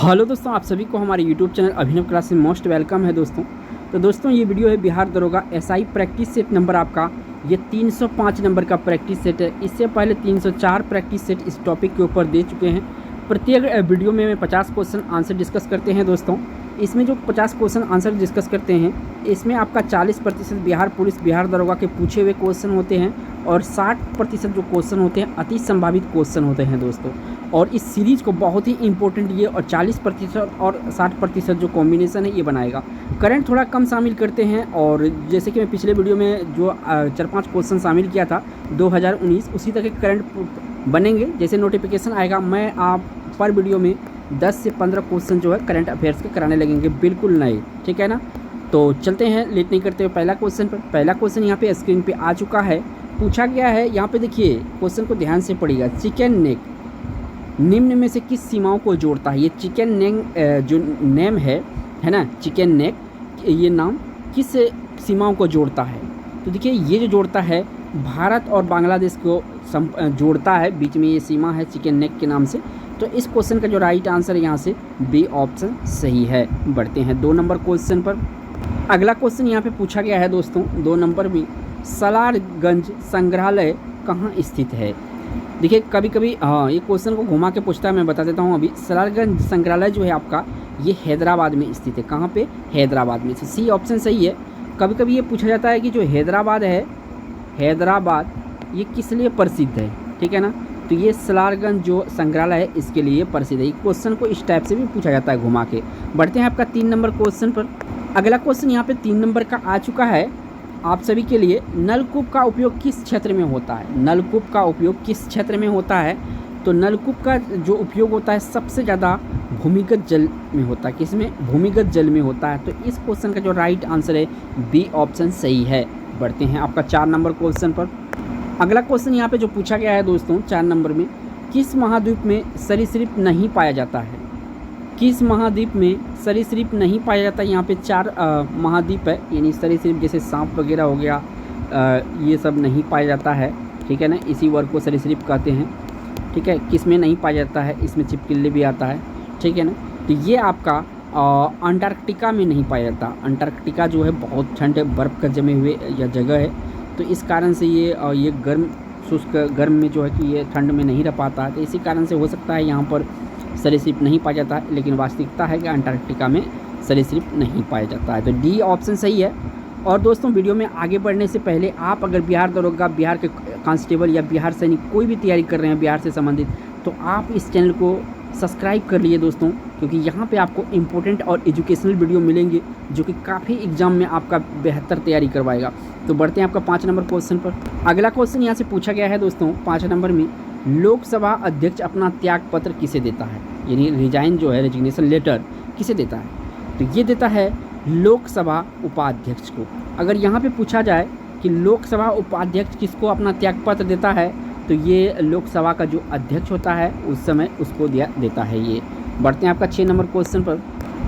Hello दोस्तों, आप सभी को हमारे यूट्यूब चैनल अभिनव क्लास में मोस्ट वेलकम है दोस्तों। तो दोस्तों ये वीडियो है बिहार दरोगा एसआई प्रैक्टिस सेट नंबर आपका ये 305 नंबर का प्रैक्टिस सेट है। इससे पहले 304 प्रैक्टिस सेट इस टॉपिक के ऊपर दे चुके हैं। प्रत्येक वीडियो में 50 क्वेश्चन आंसर डिस्कस करते हैं दोस्तों। इसमें जो 50 क्वेश्चन आंसर डिस्कस करते हैं इसमें आपका 40% बिहार पुलिस बिहार दरोगा के पूछे हुए क्वेश्चन होते हैं और 60% जो क्वेश्चन होते हैं अति संभावित क्वेश्चन होते हैं दोस्तों। और इस सीरीज़ को बहुत ही इंपॉर्टेंट ये और 40% और 60% जो कॉम्बिनेशन है ये बनाएगा। करंट थोड़ा कम शामिल करते हैं और जैसे कि मैं पिछले वीडियो में जो 4-5 क्वेश्चन शामिल किया था 2019 उसी तरह के करंट बनेंगे। जैसे नोटिफिकेशन आएगा मैं आप पर वीडियो में 10 से 15 क्वेश्चन जो है करंट अफेयर्स के कराने लगेंगे, बिल्कुल नए, ठीक है ना। तो चलते हैं लेट नहीं करते हुए पहला क्वेश्चन पर। पहला क्वेश्चन यहाँ पे स्क्रीन पे आ चुका है। पूछा गया है यहाँ पे, देखिए क्वेश्चन को ध्यान से पढ़िएगा। चिकन नेक निम्न में से किस सीमाओं को जोड़ता है? ये चिकन नेक जो नेम है ना, चिकन नेक ये नाम किस सीमाओं को जोड़ता है? तो देखिए ये जो जोड़ता है भारत और बांग्लादेश को जोड़ता है, बीच में ये सीमा है चिकन नेक के नाम से। तो इस क्वेश्चन का जो राइट आंसर है यहाँ से बी ऑप्शन सही है। बढ़ते हैं 2 नंबर क्वेश्चन पर। अगला क्वेश्चन यहाँ पे पूछा गया है दोस्तों 2 नंबर में, सलारगंज संग्रहालय कहाँ स्थित है? देखिए कभी कभी ये क्वेश्चन को घुमा के पूछता है, मैं बता देता हूँ अभी। सलारगंज संग्रहालय जो है आपका ये हैदराबाद में स्थित है। कहाँ पे? हैदराबाद में। सी ऑप्शन सही है। कभी कभी ये पूछा जाता है कि जो हैदराबाद है, हैदराबाद ये किस लिए प्रसिद्ध है, ठीक है ना। तो ये सलारगंज जो संग्रहालय है इसके लिए प्रसिद्ध है। क्वेश्चन को इस टाइप से भी पूछा जाता है घुमा के। बढ़ते हैं आपका 3 नंबर क्वेश्चन पर। अगला क्वेश्चन यहाँ पे 3 नंबर का आ चुका है आप सभी के लिए। नलकूप का उपयोग किस क्षेत्र में होता है? नलकूप का उपयोग किस क्षेत्र में होता है? तो नलकूप का जो उपयोग होता है सबसे ज़्यादा भूमिगत जल में होता है। किसमें? भूमिगत जल में होता है। तो इस क्वेश्चन का जो राइट आंसर है बी ऑप्शन सही है। बढ़ते हैं आपका 4 नंबर क्वेश्चन पर। अगला क्वेश्चन यहाँ पे जो पूछा गया है दोस्तों 4 नंबर में, किस महाद्वीप में सरीसृप नहीं पाया जाता है? किस महाद्वीप में सरीसृप नहीं पाया जाता? यहाँ पे 4 महाद्वीप है, यानी सरीसृप जैसे सांप वगैरह हो गया, ये सब नहीं पाया जाता है, ठीक है ना। इसी वर्ग को सरीसृप कहते हैं, ठीक है। किस में नहीं पाया जाता है? इसमें छिपकली भी आता है, ठीक है ना। तो ये आपका अंटार्कटिका में नहीं पाया जाता। अंटार्कटिका जो है बहुत ठंड बर्फ़ का जमे हुए यह जगह है, तो इस कारण से ये गर्म शुष्क गर्म में जो है कि ये ठंड में नहीं रह पाता है। तो इसी कारण से हो सकता है यहाँ पर सरीसृप नहीं पाया जाता है, लेकिन वास्तविकता है कि अंटार्कटिका में सरीसृप नहीं पाया जाता है। तो डी ऑप्शन सही है। और दोस्तों वीडियो में आगे बढ़ने से पहले आप अगर बिहार दरोगा, बिहार के कांस्टेबल या बिहार सैनिक कोई भी तैयारी कर रहे हैं बिहार से संबंधित, तो आप इस चैनल को सब्सक्राइब कर लिए दोस्तों, क्योंकि यहाँ पे आपको इम्पोर्टेंट और एजुकेशनल वीडियो मिलेंगे जो कि काफ़ी एग्जाम में आपका बेहतर तैयारी करवाएगा। तो बढ़ते हैं आपका 5 नंबर क्वेश्चन पर। अगला क्वेश्चन यहाँ से पूछा गया है दोस्तों 5 नंबर में, लोकसभा अध्यक्ष अपना त्याग पत्र किसे देता है? यानी रिजाइन जो है, रेजिग्नेशन लेटर किसे देता है? तो ये देता है लोकसभा उपाध्यक्ष को। अगर यहाँ पे पूछा जाए कि लोकसभा उपाध्यक्ष किसको अपना त्याग पत्र देता है, तो ये लोकसभा का जो अध्यक्ष होता है उस समय उसको देता है ये। बढ़ते हैं आपका 6 नंबर क्वेश्चन पर।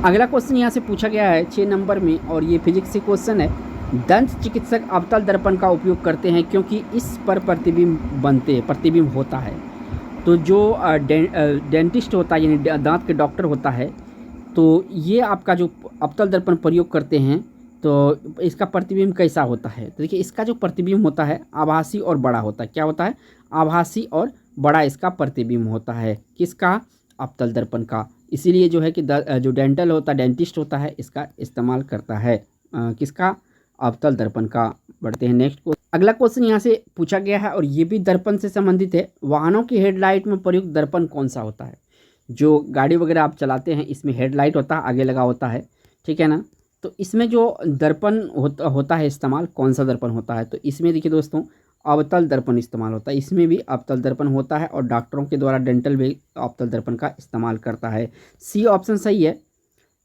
अगला क्वेश्चन यहाँ से पूछा गया है 6 नंबर में और ये फिजिक्स से क्वेश्चन है। दंत चिकित्सक अवतल दर्पण का उपयोग करते हैं क्योंकि इस पर प्रतिबिंब होता है। तो जो डेंटिस्ट होता है यानी दांत के डॉक्टर होता है, तो ये आपका जो अवतल दर्पण प्रयोग करते हैं तो इसका प्रतिबिंब कैसा होता है? तो देखिए इसका जो प्रतिबिंब होता है आभासी और बड़ा होता है। क्या होता है? आभासी और बड़ा इसका प्रतिबिंब होता है। किसका? अवतल दर्पण का। इसीलिए जो है कि जो डेंटिस्ट होता है इसका इस्तेमाल करता है। किसका? अवतल दर्पण का। बढ़ते हैं नेक्स्ट क्वेश्चन। अगला क्वेश्चन यहाँ से पूछा गया है और ये भी दर्पण से संबंधित है। वाहनों की हेडलाइट में प्रयुक्त दर्पण कौन सा होता है? जो गाड़ी वगैरह आप चलाते हैं इसमें हेडलाइट होता है, आगे लगा होता है, ठीक है ना। तो इसमें जो दर्पण होता है इस्तेमाल, कौन सा दर्पण होता है? तो इसमें देखिए दोस्तों अवतल दर्पण इस्तेमाल होता है। इसमें भी अवतल दर्पण होता है और डॉक्टरों के द्वारा डेंटल भी अवतल दर्पण का इस्तेमाल करता है। सी ऑप्शन सही है।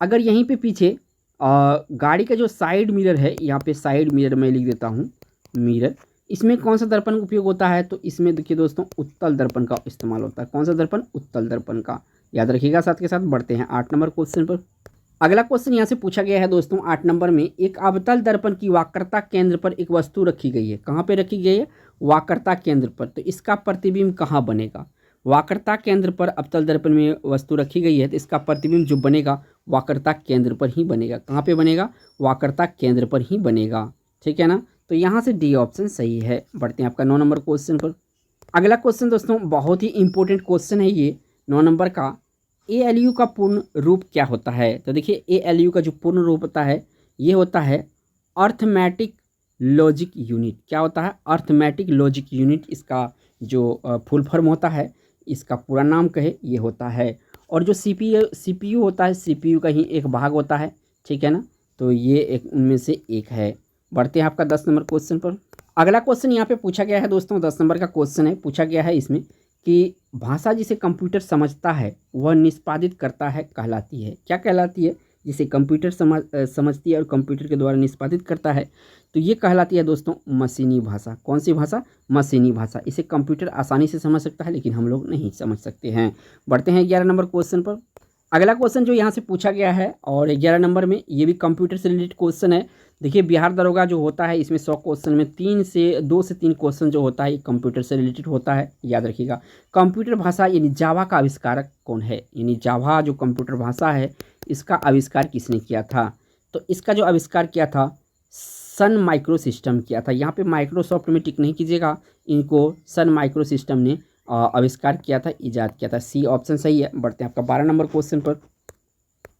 अगर यहीं पे पीछे गाड़ी का जो साइड मिरर है, यहाँ पे साइड मिरर मैं लिख देता हूँ मिरर, इसमें कौन सा दर्पण उपयोग होता है? तो इसमें देखिए दोस्तों उत्तल दर्पण का इस्तेमाल होता है। कौन सा दर्पण? उत्तल दर्पण का, याद रखिएगा साथ के साथ। बढ़ते हैं 8 नंबर क्वेश्चन पर। अगला क्वेश्चन यहाँ से पूछा गया है दोस्तों 8 नंबर में, एक अवतल दर्पण की वक्रता केंद्र पर एक वस्तु रखी गई है। कहाँ पे रखी गई है? वक्रता केंद्र पर। तो इसका प्रतिबिंब कहाँ बनेगा? वक्रता केंद्र पर अवतल दर्पण में वस्तु रखी गई है तो इसका प्रतिबिंब जो बनेगा वक्रता केंद्र पर ही बनेगा। कहाँ पे बनेगा? वक्रता केंद्र पर ही बनेगा। ठीक है ना, तो यहाँ से डी ऑप्शन सही है। बढ़ते हैं आपका 9 नंबर क्वेश्चन पर। अगला क्वेश्चन दोस्तों बहुत ही इंपॉर्टेंट क्वेश्चन है ये 9 नंबर का। ALU का पूर्ण रूप क्या होता है? तो देखिए ALU का जो पूर्ण रूप होता है ये होता है अर्थमेटिक लॉजिक यूनिट। क्या होता है? अर्थमेटिक लॉजिक यूनिट इसका जो फुल फॉर्म होता है, इसका पूरा नाम कहे ये होता है। और जो CPU होता है, CPU का ही एक भाग होता है। ठीक है ना, तो ये एक उनमें से एक है। बढ़ते हैं आपका 10 नंबर क्वेश्चन पर। अगला क्वेश्चन यहाँ पे पूछा गया है दोस्तों, 10 नंबर का क्वेश्चन है। पूछा गया है इसमें कि भाषा जिसे कंप्यूटर समझता है वह निष्पादित करता है कहलाती है। क्या कहलाती है? जिसे कंप्यूटर समझती है और कंप्यूटर के द्वारा निष्पादित करता है तो ये कहलाती है दोस्तों मशीनी भाषा। कौन सी भाषा? मशीनी भाषा। इसे कंप्यूटर आसानी से समझ सकता है लेकिन हम लोग नहीं समझ सकते हैं। बढ़ते हैं 11 नंबर क्वेश्चन पर। अगला क्वेश्चन जो यहाँ से पूछा गया है और 11 नंबर में ये भी कंप्यूटर से रिलेटेड क्वेश्चन है। देखिए बिहार दरोगा जो होता है इसमें 100 क्वेश्चन में 2 से 3 क्वेश्चन जो होता है ये कंप्यूटर से रिलेटेड होता है, याद रखिएगा। कंप्यूटर भाषा यानी जावा का आविष्कारक कौन है? यानी जावा जो कंप्यूटर भाषा है इसका आविष्कार किसने किया था? तो इसका जो आविष्कार किया था सन माइक्रो सिस्टम किया था। यहाँ पे माइक्रोसॉफ्ट में टिक नहीं कीजिएगा, इनको सन माइक्रो सिस्टम ने आविष्कार किया था, ईजाद किया था। सी ऑप्शन सही है। बढ़ते हैं आपका 12 नंबर क्वेश्चन पर।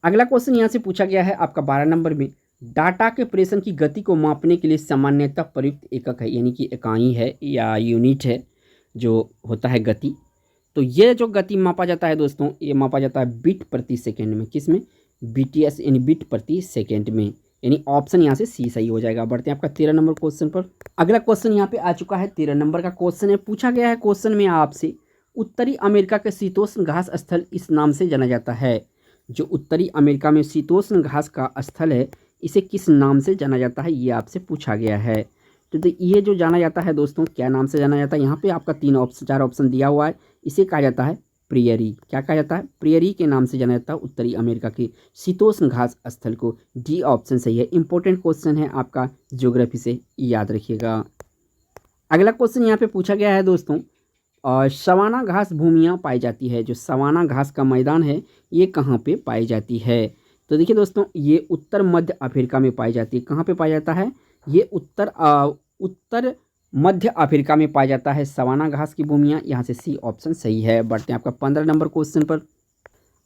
अगला क्वेश्चन यहाँ से पूछा गया है आपका 12 नंबर में। डाटा के प्रेषण की गति को मापने के लिए सामान्यतः प्रयुक्त एकक है, यानी कि इकाई है या यूनिट है जो होता है गति। तो ये जो गति मापा जाता है दोस्तों ये मापा जाता है बिट प्रति सेकेंड में। किस में? BTS यानी बिट प्रति सेकेंड में, यानी ऑप्शन यहाँ से सी सही हो जाएगा। बढ़ते हैं आपका 13 नंबर क्वेश्चन पर। अगला क्वेश्चन यहाँ पे आ चुका है 13 नंबर का क्वेश्चन है। पूछा गया है क्वेश्चन में आपसे उत्तरी अमेरिका के शीतोष्ण घास स्थल इस नाम से जाना जाता है। जो उत्तरी अमेरिका में शीतोष्ण घास का स्थल है इसे किस नाम से जाना जाता है ये आपसे पूछा गया है। तो ये जो जाना जाता है दोस्तों क्या नाम से जाना जाता है? यहाँ पे आपका 4 ऑप्शन दिया हुआ है। इसे कहा जाता है प्रियरी। क्या कहा जाता है? प्रियरी के नाम से जाना जाता है उत्तरी अमेरिका के शीतोष्ण घास स्थल को। डी ऑप्शन सही है। इंपॉर्टेंट क्वेश्चन है आपका ज्योग्राफी से, याद रखिएगा। अगला क्वेश्चन यहाँ पे पूछा गया है दोस्तों और सवाना घास भूमियाँ पाई जाती है। जो सवाना घास का मैदान है ये कहाँ पे पाई जाती है? तो देखिए दोस्तों ये उत्तर मध्य अफ्रीका में पाई जाती है। कहाँ पे पाया जाता है? ये उत्तर मध्य अफ्रीका में पाया जाता है सवाना घास की भूमियाँ। यहाँ से सी ऑप्शन सही है। बढ़ते हैं आपका 15 नंबर क्वेश्चन पर।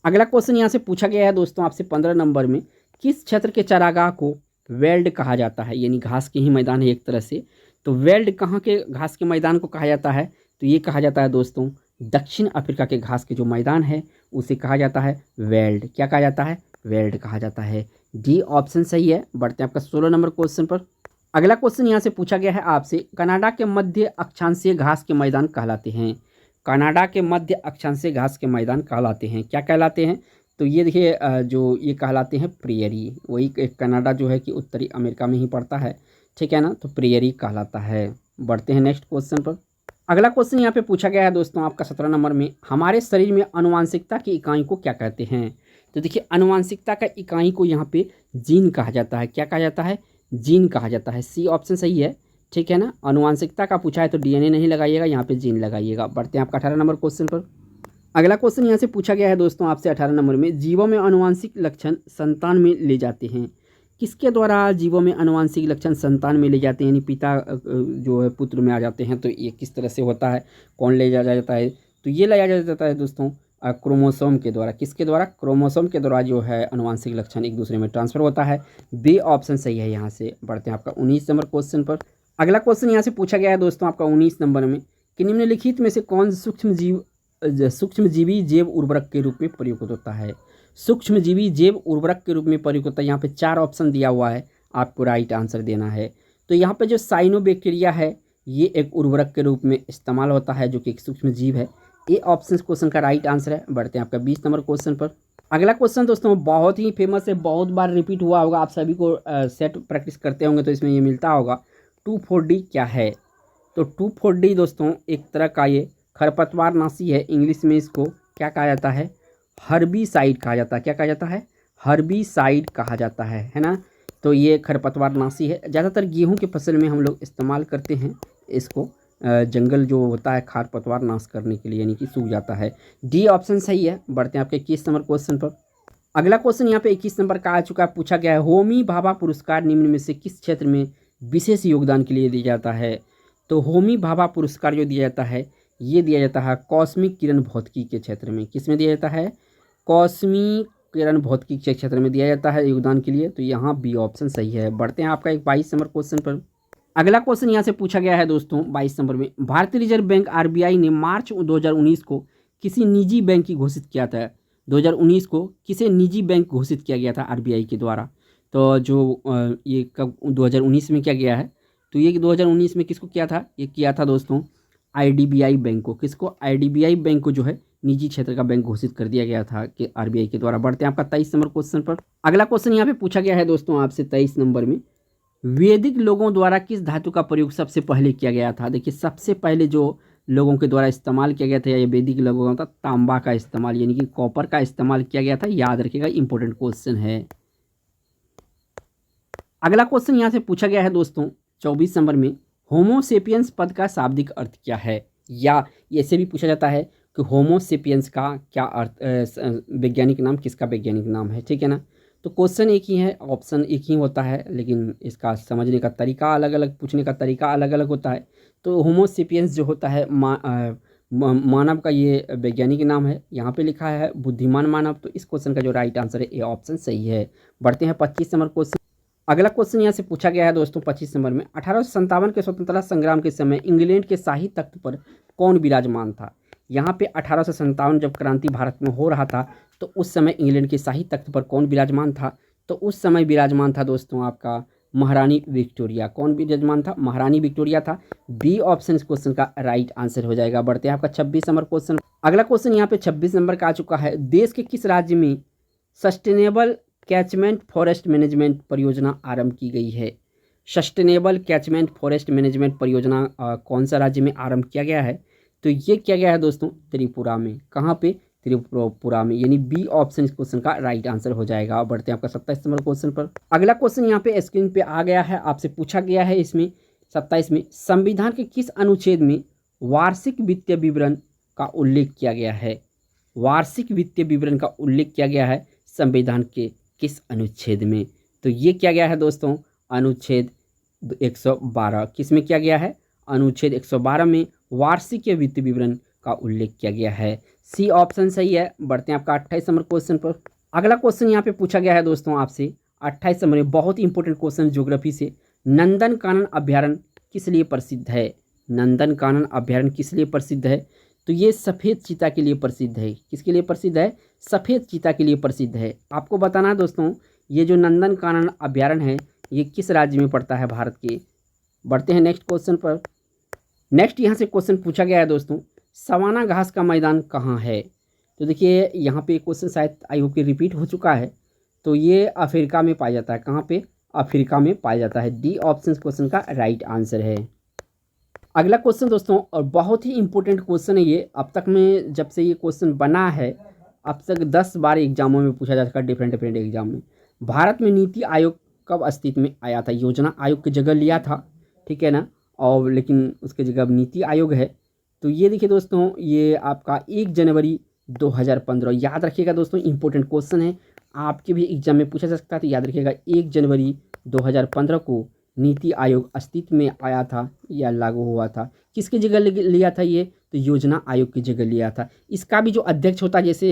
अगला क्वेश्चन यहाँ से पूछा गया है दोस्तों आपसे 15 नंबर में। किस क्षेत्र के चारागाह को वेल्ड कहा जाता है? यानी घास के ही मैदान है एक तरह से। तो वेल्ड कहाँ के घास के मैदान को कहा जाता है? तो ये कहा जाता है दोस्तों दक्षिण अफ्रीका के घास के जो मैदान है उसे कहा जाता है वेल्ड। क्या कहा जाता है? वेल्ड कहा जाता है। डी ऑप्शन सही है। बढ़ते हैं आपका 16 नंबर क्वेश्चन पर। अगला क्वेश्चन यहाँ से पूछा गया है आपसे कनाडा के मध्य अक्षांशीय घास के मैदान कहलाते हैं। कनाडा के मध्य अक्षांशीय घास के मैदान कहलाते हैं। क्या कहलाते हैं? तो ये देखिए जो ये कहलाते हैं प्रियरी। वही कनाडा जो है कि उत्तरी अमेरिका में ही पड़ता है। ठीक है ना, तो प्रियरी कहलाता है। बढ़ते हैं नेक्स्ट क्वेश्चन पर। अगला क्वेश्चन यहाँ पे पूछा गया है दोस्तों आपका 17 नंबर में। हमारे शरीर में आनुवांशिकता की इकाई को क्या कहते हैं? तो देखिए आनुवांशिकता का इकाई को यहाँ पे जीन कहा जाता है। क्या कहा जाता है? जीन कहा जाता है। सी ऑप्शन सही है। ठीक है ना, आनुवांशिकता का पूछा है तो DNA नहीं लगाइएगा, यहाँ पे जीन लगाइएगा। बढ़ते हैं आपका 18 नंबर क्वेश्चन पर। अगला क्वेश्चन यहाँ से पूछा गया है दोस्तों आपसे 18 नंबर में। जीवों में आनुवांशिक लक्षण संतान में ले जाते हैं। किसके द्वारा जीवों में आनुवांशिक लक्षण संतान में ले जाते हैं? यानी पिता जो है पुत्र में आ जाते हैं। तो ये किस तरह से होता है? कौन ले जाया जाता है? तो ये लाया जाता है दोस्तों क्रोमोसोम के द्वारा। किसके द्वारा? क्रोमोसोम के द्वारा जो है आनुवांशिक लक्षण एक दूसरे में ट्रांसफर होता है। बी ऑप्शन सही है यहाँ से। बढ़ते हैं आपका 19 नंबर क्वेश्चन पर। अगला क्वेश्चन यहाँ से पूछा गया है दोस्तों आपका 19 नंबर में कि निम्नलिखित में से कौन सूक्ष्मजीवी जैव उर्वरक के रूप में प्रयुक्त होता है? सूक्ष्मजीवी जैव उर्वरक के रूप में प्रयुक्त होता है। यहाँ पे 4 ऑप्शन दिया हुआ है, आपको राइट आंसर देना है। तो यहाँ पे जो साइनोबैक्टीरिया है ये एक उर्वरक के रूप में इस्तेमाल होता है जो कि एक सूक्ष्मजीव है। ए ऑप्शन क्वेश्चन का राइट आंसर है। बढ़ते हैं आपका 20 नंबर क्वेश्चन पर। अगला क्वेश्चन दोस्तों बहुत ही फेमस है, बहुत बार रिपीट हुआ होगा, आप सभी को सेट प्रैक्टिस करते होंगे तो इसमें ये मिलता होगा। 2,4-D क्या है? तो 2,4-D दोस्तों एक तरह का ये खरपतवार नाशी है। इंग्लिश में इसको क्या कहा जाता है? हर्बिसाइड कहा जाता है। क्या कहा जाता है? हर्बिसाइड कहा जाता है ना। तो ये खरपतवार नाशी है। ज़्यादातर गेहूं की फसल में हम लोग इस्तेमाल करते हैं इसको, जंगल जो होता है खार पतवार नाश करने के लिए, यानी कि सूख जाता है। डी ऑप्शन सही है। बढ़ते हैं आपके 21 नंबर क्वेश्चन पर। अगला क्वेश्चन यहाँ पे 21 नंबर का आ चुका है। पूछा गया है होमी भाभा पुरस्कार निम्न में से किस क्षेत्र में विशेष योगदान के लिए दिया जाता है। तो होमी भाभा पुरस्कार जो दिया जाता है ये दिया जाता है कॉस्मिक किरण भौतिकी के क्षेत्र में। किस में दिया जाता है? कॉस्मिक किरण भौतिकी के क्षेत्र में दिया जाता है योगदान के लिए। तो यहाँ बी ऑप्शन सही है। बढ़ते हैं आपका एक 22 नंबर क्वेश्चन पर। अगला क्वेश्चन यहाँ से पूछा गया है दोस्तों 22 नंबर में। भारतीय रिजर्व बैंक आरबीआई ने मार्च 2019 को किसी निजी बैंक की घोषित किया था। 2019 को किसे निजी बैंक घोषित किया गया था आरबीआई के द्वारा। तो जो ये कब 2019 में किया गया है, तो ये 2019 में किसको किया था? ये किया था दोस्तों आईडीबीआई बैंक को। किसको? आईडीबीआई बैंक को जो है निजी क्षेत्र का बैंक घोषित कर दिया गया था कि आरबीआई के द्वारा। बढ़ते हैं आपका 23 नंबर क्वेश्चन पर। अगला क्वेश्चन यहाँ पे पूछा गया है दोस्तों आपसे 23 नंबर में। वैदिक लोगों द्वारा किस धातु का प्रयोग सबसे पहले किया गया था? देखिए सबसे पहले जो लोगों के द्वारा इस्तेमाल किया गया था या वैदिक लोगों का तांबा का इस्तेमाल यानी कि कॉपर का इस्तेमाल किया गया था। याद रखिएगा, इंपॉर्टेंट क्वेश्चन है। अगला क्वेश्चन यहाँ से पूछा गया है दोस्तों 24 नंबर में। होमोसेपियंस पद का शाब्दिक अर्थ क्या है? या ऐसे भी पूछा जाता है कि होमोसेपियंस का क्या अर्थ, वैज्ञानिक नाम किसका वैज्ञानिक नाम है, ठीक है ना। तो क्वेश्चन एक ही है, ऑप्शन एक ही होता है, लेकिन इसका समझने का तरीका अलग अलग, पूछने का तरीका अलग अलग होता है। तो होमोसेपियंस जो होता है मानव का ये वैज्ञानिक नाम है। यहाँ पे लिखा है बुद्धिमान मानव। तो इस क्वेश्चन का जो राइट आंसर है ये ऑप्शन सही है। बढ़ते हैं 25 नंबर क्वेश्चन। अगला क्वेश्चन यहाँ से पूछा गया है दोस्तों 25 नंबर में। 1857 के स्वतंत्रता संग्राम के समय इंग्लैंड के शाही तख्त पर कौन विराजमान था? यहाँ पे 1857 जब क्रांति भारत में हो रहा था तो उस समय इंग्लैंड के शाही तख्त पर कौन विराजमान था? तो उस समय विराजमान था दोस्तों आपका महारानी विक्टोरिया। कौन विराजमान था? महारानी विक्टोरिया था। बी ऑप्शन इस क्वेश्चन का राइट आंसर हो जाएगा। बढ़ते हैं आपका 26 नंबर क्वेश्चन। अगला क्वेश्चन यहाँ पे 26 नंबर का आ चुका है। देश के किस राज्य में सस्टेनेबल कैचमेंट फॉरेस्ट मैनेजमेंट परियोजना आरंभ की गई है? सस्टेनेबल कैचमेंट फॉरेस्ट मैनेजमेंट परियोजना कौन सा राज्य में आरंभ किया गया है? तो ये किया गया है दोस्तों त्रिपुरा में। कहाँ पे? त्रिपुरा में, यानी बी ऑप्शन इस क्वेश्चन का राइट आंसर हो जाएगा। बढ़ते हैं आपका 27 नंबर क्वेश्चन पर। अगला क्वेश्चन यहाँ पे स्क्रीन पे आ गया है, आपसे पूछा गया है इसमें 27 में। संविधान के किस अनुच्छेद में वार्षिक वित्तीय विवरण का उल्लेख किया गया है? वार्षिक वित्तीय विवरण का उल्लेख किया गया है संविधान के किस अनुच्छेद में? तो ये किया गया है दोस्तों अनुच्छेद 112। किस में किया गया है? अनुच्छेद 112 में वार्षिक वित्त विवरण का उल्लेख किया गया है। सी ऑप्शन सही है। बढ़ते हैं आपका 28 नंबर क्वेश्चन पर। अगला क्वेश्चन यहाँ पे पूछा गया है दोस्तों आपसे 28 नंबर में, बहुत ही इंपॉर्टेंट क्वेश्चन ज्योग्राफी से। नंदनकानन अभ्यारण्य किस लिए प्रसिद्ध है? नंदनकानन अभ्यारण्य किस लिए प्रसिद्ध है? तो ये सफ़ेद चीता के लिए प्रसिद्ध है। किसके लिए प्रसिद्ध है? सफ़ेद चीता के लिए प्रसिद्ध है। आपको बताना है दोस्तों ये जो नंदनकानन अभ्यारण्य है ये किस राज्य में पड़ता है भारत के। बढ़ते हैं नेक्स्ट क्वेश्चन पर। नेक्स्ट यहाँ से क्वेश्चन पूछा गया है दोस्तों सवाना घास का मैदान कहाँ है? तो देखिए यहाँ पे क्वेश्चन शायद आई होप कि रिपीट हो चुका है। तो ये अफ्रीका में पाया जाता है। कहाँ पे? अफ्रीका में पाया जाता है। डी ऑप्शन क्वेश्चन का राइट आंसर है। अगला क्वेश्चन दोस्तों और बहुत ही इंपॉर्टेंट क्वेश्चन है ये। अब तक में जब से ये क्वेश्चन बना है अब तक 10 बार एग्जामों में पूछा जा चुका है, डिफरेंट डिफरेंट एग्जाम में। भारत में नीति आयोग कब अस्तित्व में आया था? योजना आयोग की जगह लिया था, ठीक है ना, और लेकिन उसके जगह अब नीति आयोग है। तो ये देखिए दोस्तों ये आपका 1 जनवरी 2015। याद रखिएगा दोस्तों इंपॉर्टेंट क्वेश्चन है, आपके भी एग्जाम में पूछा जा सकता है। तो याद रखिएगा 1 जनवरी 2015 को नीति आयोग अस्तित्व में आया था या लागू हुआ था। किसकी जगह लिया था ये? तो योजना आयोग की जगह लिया था। इसका भी जो अध्यक्ष होता है, जैसे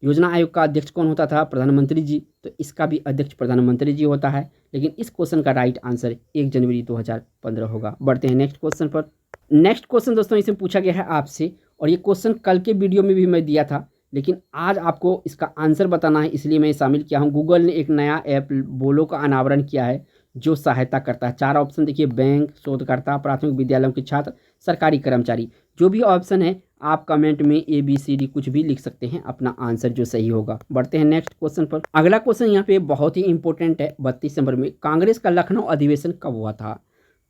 योजना आयोग का अध्यक्ष कौन होता था? प्रधानमंत्री जी। तो इसका भी अध्यक्ष प्रधानमंत्री जी होता है। लेकिन इस क्वेश्चन का राइट आंसर 1 जनवरी 2015 होगा। बढ़ते हैं नेक्स्ट क्वेश्चन पर। नेक्स्ट क्वेश्चन दोस्तों इसमें पूछा गया है आपसे, और ये क्वेश्चन कल के वीडियो में भी मैं दिया था, लेकिन आज आपको इसका आंसर बताना है इसलिए मैं शामिल किया हूँ। गूगल ने एक नया ऐप बोलो का अनावरण किया है जो सहायता करता है। 4 ऑप्शन देखिए, बैंक, शोधकर्ता, प्राथमिक विद्यालयों के छात्र, सरकारी कर्मचारी। जो भी ऑप्शन है आप कमेंट में ABCD कुछ भी लिख सकते हैं अपना आंसर जो सही होगा। बढ़ते हैं नेक्स्ट क्वेश्चन पर। अगला क्वेश्चन यहाँ पे बहुत ही इंपॉर्टेंट है 32 नंबर में। कांग्रेस का लखनऊ अधिवेशन कब हुआ था?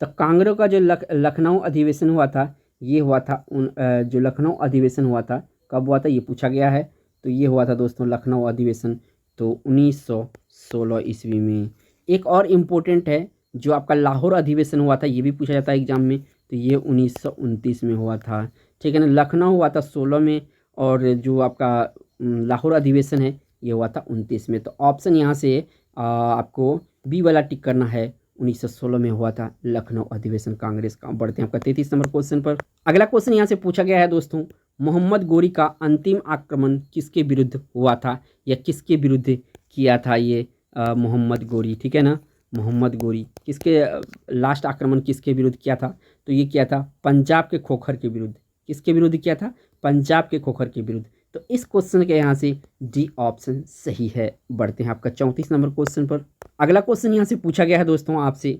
तो कांग्रेस का जो लखनऊ अधिवेशन हुआ था ये हुआ था जो लखनऊ अधिवेशन हुआ था कब हुआ था ये पूछा गया है। तो ये हुआ था दोस्तों लखनऊ अधिवेशन तो 1916 ईस्वी में। एक और इम्पोर्टेंट है जो आपका लाहौर अधिवेशन हुआ था, ये भी पूछा जाता है एग्जाम में। तो ये 1929 में हुआ था, ठीक है ना। लखनऊ हुआ था 16 में, और जो आपका लाहौर अधिवेशन है ये हुआ था 29 में। तो ऑप्शन यहाँ से आपको बी वाला टिक करना है, 1916 में हुआ था लखनऊ अधिवेशन कांग्रेस का। बढ़ते हैं आपका 33 नंबर क्वेश्चन पर। अगला क्वेश्चन यहाँ से पूछा गया है दोस्तों, मोहम्मद गोरी का अंतिम आक्रमण किसके विरुद्ध हुआ था, या किसके विरुद्ध किया था ये मोहम्मद गोरी, ठीक है ना। मोहम्मद गोरी किसके लास्ट आक्रमण किसके विरुद्ध किया था, तो ये किया था पंजाब के खोखर के विरुद्ध। किसके विरुद्ध किया था, पंजाब के खोखर के विरुद्ध। तो इस क्वेश्चन के यहाँ से डी ऑप्शन सही है। बढ़ते हैं आपका 34 नंबर क्वेश्चन पर। अगला क्वेश्चन यहाँ से पूछा गया है दोस्तों आपसे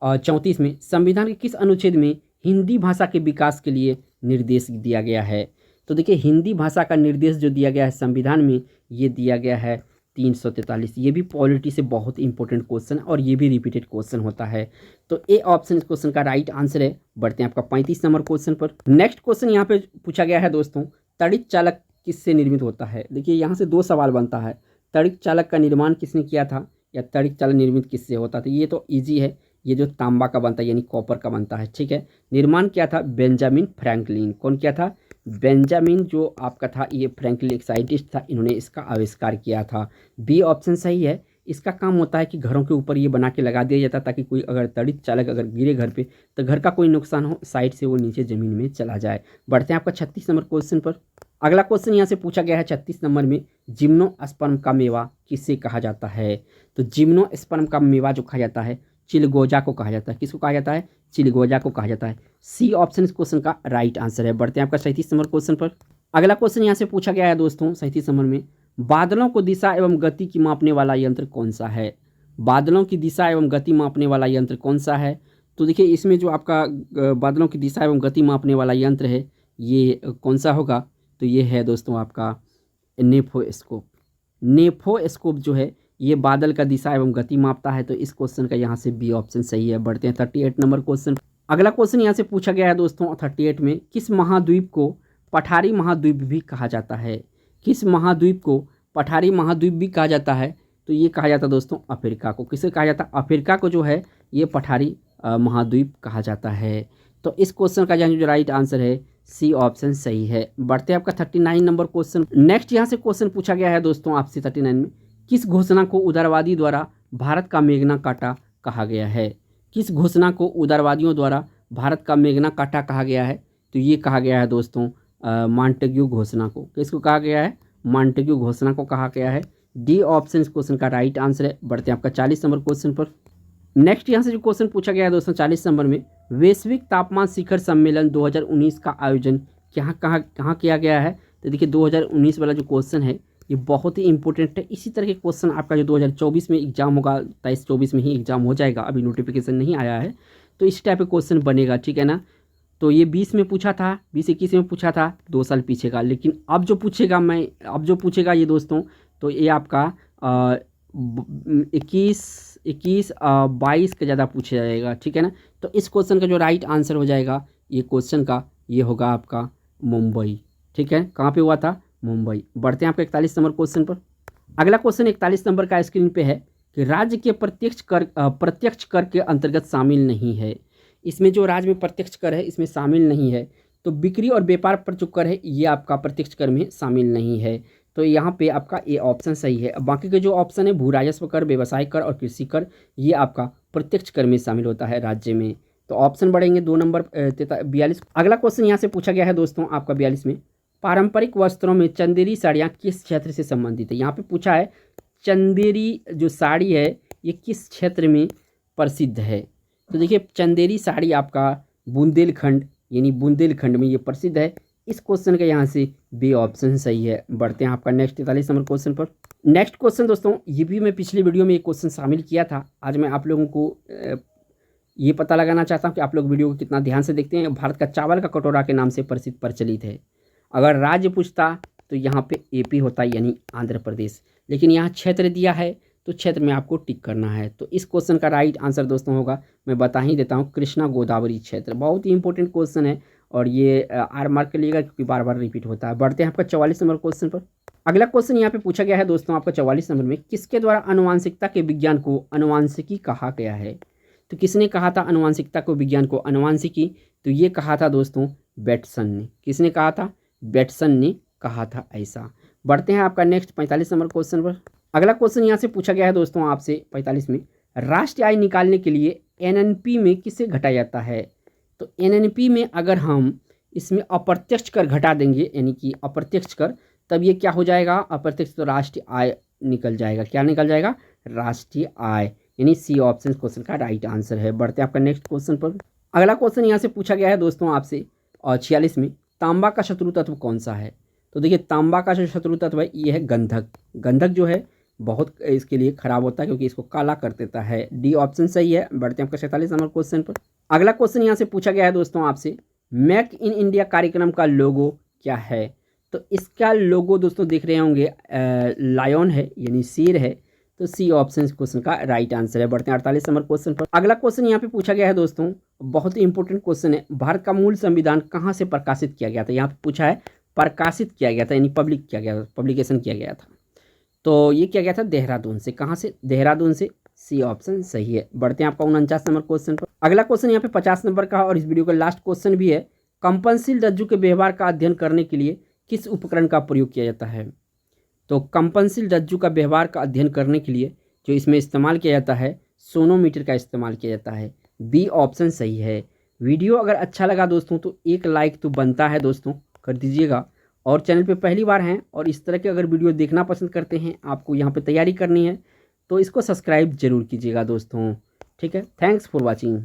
34 में, संविधान के किस अनुच्छेद में हिंदी भाषा के विकास के लिए निर्देश दिया गया है। तो देखिए हिंदी भाषा का निर्देश जो दिया गया है संविधान में, ये दिया गया है 343। ये भी पॉलिटी से बहुत इंपॉर्टेंट क्वेश्चन और ये भी रिपीटेड क्वेश्चन होता है। तो ए ऑप्शन इस क्वेश्चन का राइट आंसर है। बढ़ते हैं आपका 35 नंबर क्वेश्चन पर। नेक्स्ट क्वेश्चन यहाँ पे पूछा गया है दोस्तों, तड़ित चालक किससे निर्मित होता है। देखिए यहाँ से दो सवाल बनता है, तड़ित चालक का निर्माण किसने किया था, या तड़ित चालक निर्मित किससे होता था। ये तो ईजी है, ये जो तांबा का बनता है यानी कॉपर का बनता है, ठीक है। निर्माण क्या था, बेंजामिन फ्रैंकलिन। कौन किया था, बेंजामिन जो आपका था ये फ्रैंकलिन एक साइंटिस्ट था, इन्होंने इसका आविष्कार किया था। बी ऑप्शन सही है। इसका काम होता है कि घरों के ऊपर ये बना के लगा दिया जाता ताकि कोई अगर तड़ित चालक अगर गिरे घर पे तो घर का कोई नुकसान हो, साइड से वो नीचे ज़मीन में चला जाए। बढ़ते हैं आपका 36 नंबर क्वेश्चन पर। अगला क्वेश्चन यहाँ से पूछा गया है 36 नंबर में, जिम्नोस्पर्म का मेवा किसे कहा जाता है। तो जिम्नोस्पर्म का मेवा जो कहा जाता है चिलगोजा को कहा जाता है। किसको कहा जाता है, चिलगोजा को कहा जाता है। सी ऑप्शन इस क्वेश्चन का राइट आंसर है। बढ़ते हैं आपका 37 नंबर क्वेश्चन पर। अगला क्वेश्चन यहाँ से पूछा गया है दोस्तों 37 नंबर में, बादलों को दिशा एवं गति की मापने वाला यंत्र कौन सा है। बादलों की दिशा एवं गति मापने वाला यंत्र कौन सा है। तो देखिए इसमें जो आपका बादलों की दिशा एवं गति मापने वाला यंत्र है ये कौन सा होगा, तो ये है दोस्तों आपका नेफोस्कोप। नेफोस्कोप जो है ये बादल का दिशा एवं गति मापता है। तो इस क्वेश्चन का यहाँ से बी ऑप्शन सही है। बढ़ते हैं 38 नंबर क्वेश्चन। अगला क्वेश्चन यहाँ से पूछा गया है दोस्तों 38 में, किस महाद्वीप को पठारी महाद्वीप भी कहा जाता है। किस महाद्वीप को पठारी महाद्वीप भी कहा जाता है, तो ये कहा जाता है दोस्तों अफ्रीका को। किसे कहा जाता है, अफ्रीका को जो है ये पठारी महाद्वीप कहा जाता है। तो इस क्वेश्चन का जो राइट आंसर है सी ऑप्शन सही है। बढ़ते हैं आपका 39 नंबर क्वेश्चन। नेक्स्ट यहाँ से क्वेश्चन पूछा गया है दोस्तों आपसे 39 में, किस घोषणा को उदारवादी द्वारा भारत का मेघना काटा कहा गया है। किस घोषणा को उदारवादियों द्वारा भारत का मेघना काटा कहा गया है, तो ये कहा गया है दोस्तों मॉन्टेग्यू घोषणा को। किसको कहा गया है, मॉन्टेग्यू घोषणा को कहा गया है। डी ऑप्शन इस क्वेश्चन का राइट आंसर है। बढ़ते हैं आपका 40 नंबर क्वेश्चन पर। नेक्स्ट यहाँ से जो क्वेश्चन पूछा गया है दोस्तों 40 नंबर में, वैश्विक तापमान शिखर सम्मेलन 2019 का आयोजन कहाँ किया गया है। तो देखिए 2019 वाला जो क्वेश्चन है ये बहुत ही इंपॉर्टेंट है। इसी तरह के क्वेश्चन आपका जो 2024 में एग्जाम होगा, 23-24 में ही एग्जाम हो जाएगा, अभी नोटिफिकेशन नहीं आया है, तो इस टाइप का क्वेश्चन बनेगा, ठीक है ना। तो ये 20 में पूछा था, 20-21 में पूछा था, 2 साल पीछे का। लेकिन अब जो पूछेगा ये दोस्तों, तो ये आपका 21-22 का ज़्यादा पूछा जाएगा, ठीक है ना। तो इस क्वेश्चन का जो राइट आंसर हो जाएगा ये क्वेश्चन का, ये होगा आपका मुंबई, ठीक है। कहाँ पे हुआ था, मुंबई। बढ़ते हैं आपका 41 नंबर क्वेश्चन पर। अगला क्वेश्चन 41 नंबर का स्क्रीन पे है कि राज्य के प्रत्यक्ष कर के अंतर्गत शामिल नहीं है। इसमें जो राज्य में प्रत्यक्ष कर है इसमें शामिल नहीं है। तो बिक्री और व्यापार पर जो कर है ये आपका प्रत्यक्ष कर में शामिल नहीं है। तो यहाँ पे आपका ए ऑप्शन सही है। बाकी के जो ऑप्शन है भू राजस्व कर, व्यवसाय कर और कृषि कर, ये आपका प्रत्यक्ष कर में शामिल होता है राज्य में। तो ऑप्शन बढ़ेंगे 2 नंबर 42। अगला क्वेश्चन यहाँ से पूछा गया है दोस्तों आपका 42 में, पारंपरिक वस्त्रों में चंदेरी साड़ियाँ किस क्षेत्र से संबंधित है। यहाँ पे पूछा है चंदेरी जो साड़ी है ये किस क्षेत्र में प्रसिद्ध है। तो देखिए चंदेरी साड़ी आपका बुंदेलखंड यानी बुंदेलखंड में ये प्रसिद्ध है। इस क्वेश्चन का यहाँ से बी ऑप्शन सही है। बढ़ते हैं आपका नेक्स्ट 43 नंबर क्वेश्चन पर। नेक्स्ट क्वेश्चन दोस्तों ये भी मैं पिछली वीडियो में एक क्वेश्चन शामिल किया था। आज मैं आप लोगों को ये पता लगाना चाहता हूँ कि आप लोग वीडियो को कितना ध्यान से देखते हैं। भारत का चावल का कटोरा के नाम से प्रचलित है। अगर राज्य पूछता तो यहाँ पे एपी होता है यानी आंध्र प्रदेश, लेकिन यहाँ क्षेत्र दिया है तो क्षेत्र में आपको टिक करना है। तो इस क्वेश्चन का राइट आंसर दोस्तों होगा, मैं बता ही देता हूँ, कृष्णा गोदावरी क्षेत्र। बहुत ही इंपॉर्टेंट क्वेश्चन है और ये आर मार्क कर लीजिएगा क्योंकि बार बार रिपीट होता है। बढ़ते हैं आपका 44 नंबर क्वेश्चन पर। अगला क्वेश्चन यहाँ पे पूछा गया है दोस्तों आपका 44 नंबर में, किसके द्वारा आनुवांशिकता के विज्ञान को आनुवांशिकी कहा गया है। तो किसने कहा था आनुवंशिकता को, विज्ञान को आनुवंशिकी? तो ये कहा था दोस्तों बेटसन ने। किसने कहा था? बेटसन ने कहा था ऐसा। बढ़ते हैं आपका नेक्स्ट 45 नंबर क्वेश्चन पर। अगला क्वेश्चन यहाँ से पूछा गया है दोस्तों आपसे 45 में, राष्ट्रीय आय निकालने के लिए एनएनपी में किसे घटाया जाता है? तो एनएनपी में अगर हम इसमें अप्रत्यक्ष कर घटा देंगे, यानी कि अप्रत्यक्ष कर, तब ये क्या हो जाएगा? अप्रत्यक्ष तो राष्ट्रीय आय निकल जाएगा। क्या निकल जाएगा? राष्ट्रीय आय, यानी सी ऑप्शन क्वेश्चन का राइट आंसर है। बढ़ते हैं आपका नेक्स्ट क्वेश्चन पर। अगला क्वेश्चन यहाँ से पूछा गया है दोस्तों आपसे और 46 में, तांबा का शत्रु तत्व कौन सा है? तो देखिए तांबा का जो शत्रु तत्व है ये है गंधक। गंधक जो है बहुत इसके लिए खराब होता है क्योंकि इसको काला कर देता है। डी ऑप्शन सही है। बढ़ते हैं आपका 47 नंबर क्वेश्चन पर। अगला क्वेश्चन यहाँ से पूछा गया है दोस्तों आपसे, मेक इन इंडिया कार्यक्रम का लोगो क्या है? तो इसका लोगो दोस्तों देख रहे होंगे लायन है, यानी शेर है। तो सी ऑप्शन क्वेश्चन का राइट आंसर है। बढ़ते हैं 48 नंबर क्वेश्चन पर। अगला क्वेश्चन यहाँ पे पूछा गया है दोस्तों, बहुत ही इंपॉर्टेंट क्वेश्चन है, भारत का मूल संविधान कहाँ से प्रकाशित किया गया था? यहाँ पे पूछा है प्रकाशित किया गया था, यानी पब्लिक किया गया, पब्लिकेशन किया गया था। तो ये किया गया था देहरादून से। कहाँ से? देहरादून से। सी ऑप्शन सही है। बढ़ते हैं आपका 49 नंबर क्वेश्चन पर। अगला क्वेश्चन यहाँ पे 50 नंबर का और इस वीडियो का लास्ट क्वेश्चन भी है, कंपनशील रज्जु के व्यवहार का अध्ययन करने के लिए किस उपकरण का प्रयोग किया जाता है? तो कंपनशील रज्जु का व्यवहार का अध्ययन करने के लिए जो इसमें इस्तेमाल किया जाता है, सोनोमीटर का इस्तेमाल किया जाता है। बी ऑप्शन सही है। वीडियो अगर अच्छा लगा दोस्तों तो एक लाइक तो बनता है दोस्तों, कर दीजिएगा। और चैनल पे पहली बार हैं और इस तरह के अगर वीडियो देखना पसंद करते हैं, आपको यहाँ पे तैयारी करनी है, तो इसको सब्सक्राइब जरूर कीजिएगा दोस्तों। ठीक है, थैंक्स फॉर वॉचिंग।